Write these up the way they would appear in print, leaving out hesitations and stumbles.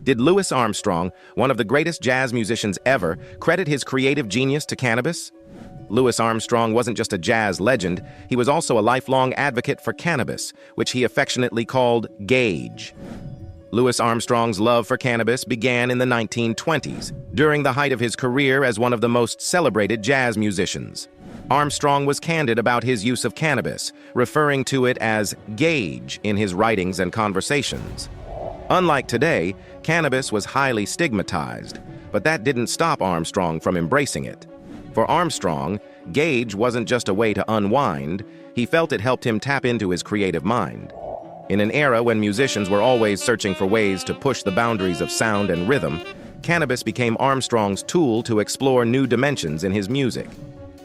Did Louis Armstrong, one of the greatest jazz musicians ever, credit his creative genius to cannabis? Louis Armstrong wasn't just a jazz legend, he was also a lifelong advocate for cannabis, which he affectionately called gage. Louis Armstrong's love for cannabis began in the 1920s, during the height of his career as one of the most celebrated jazz musicians. Armstrong was candid about his use of cannabis, referring to it as gage in his writings and conversations. Unlike today, cannabis was highly stigmatized, but that didn't stop Armstrong from embracing it. For Armstrong, gage wasn't just a way to unwind, he felt it helped him tap into his creative mind. In an era when musicians were always searching for ways to push the boundaries of sound and rhythm, cannabis became Armstrong's tool to explore new dimensions in his music.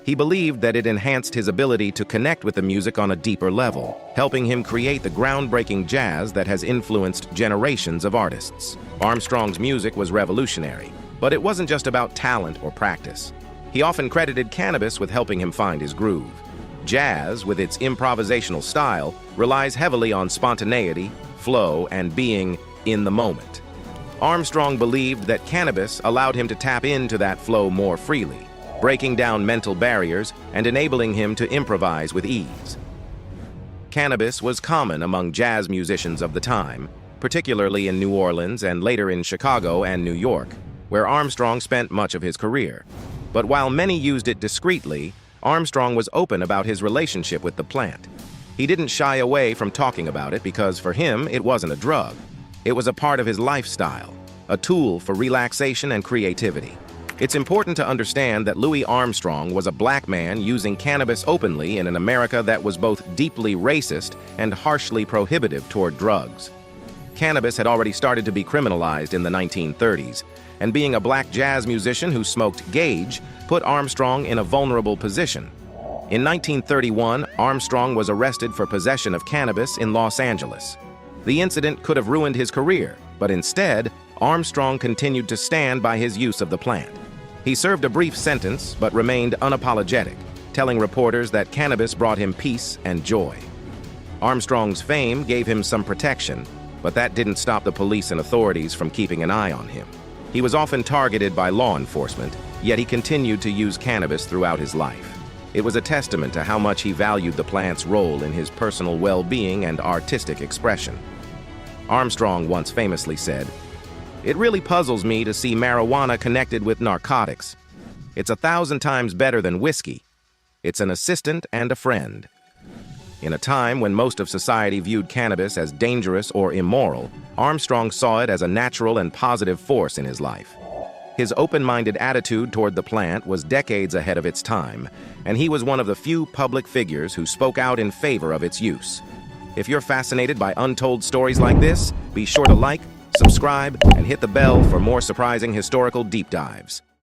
He believed that it enhanced his ability to connect with the music on a deeper level, helping him create the groundbreaking jazz that has influenced generations of artists. Armstrong's music was revolutionary, but it wasn't just about talent or practice. He often credited cannabis with helping him find his groove. Jazz, with its improvisational style, relies heavily on spontaneity, flow, and being in the moment. Armstrong believed that cannabis allowed him to tap into that flow more freely, breaking down mental barriers and enabling him to improvise with ease. Cannabis was common among jazz musicians of the time, particularly in New Orleans and later in Chicago and New York, where Armstrong spent much of his career. But while many used it discreetly, Armstrong was open about his relationship with the plant. He didn't shy away from talking about it because for him it wasn't a drug. It was a part of his lifestyle, a tool for relaxation and creativity. It's important to understand that Louis Armstrong was a black man using cannabis openly in an America that was both deeply racist and harshly prohibitive toward drugs. Cannabis had already started to be criminalized in the 1930s, and being a black jazz musician who smoked gage put Armstrong in a vulnerable position. In 1931, Armstrong was arrested for possession of cannabis in Los Angeles. The incident could have ruined his career, but instead, Armstrong continued to stand by his use of the plant. He served a brief sentence, but remained unapologetic, telling reporters that cannabis brought him peace and joy. Armstrong's fame gave him some protection, but that didn't stop the police and authorities from keeping an eye on him. He was often targeted by law enforcement, yet he continued to use cannabis throughout his life. It was a testament to how much he valued the plant's role in his personal well-being and artistic expression. Armstrong once famously said, "It really puzzles me to see marijuana connected with narcotics. It's 1,000 times better than whiskey. It's an assistant and a friend." In a time when most of society viewed cannabis as dangerous or immoral, Armstrong saw it as a natural and positive force in his life. His open-minded attitude toward the plant was decades ahead of its time, and he was one of the few public figures who spoke out in favor of its use. If you're fascinated by untold stories like this, be sure to like, subscribe, and hit the bell for more surprising historical deep dives.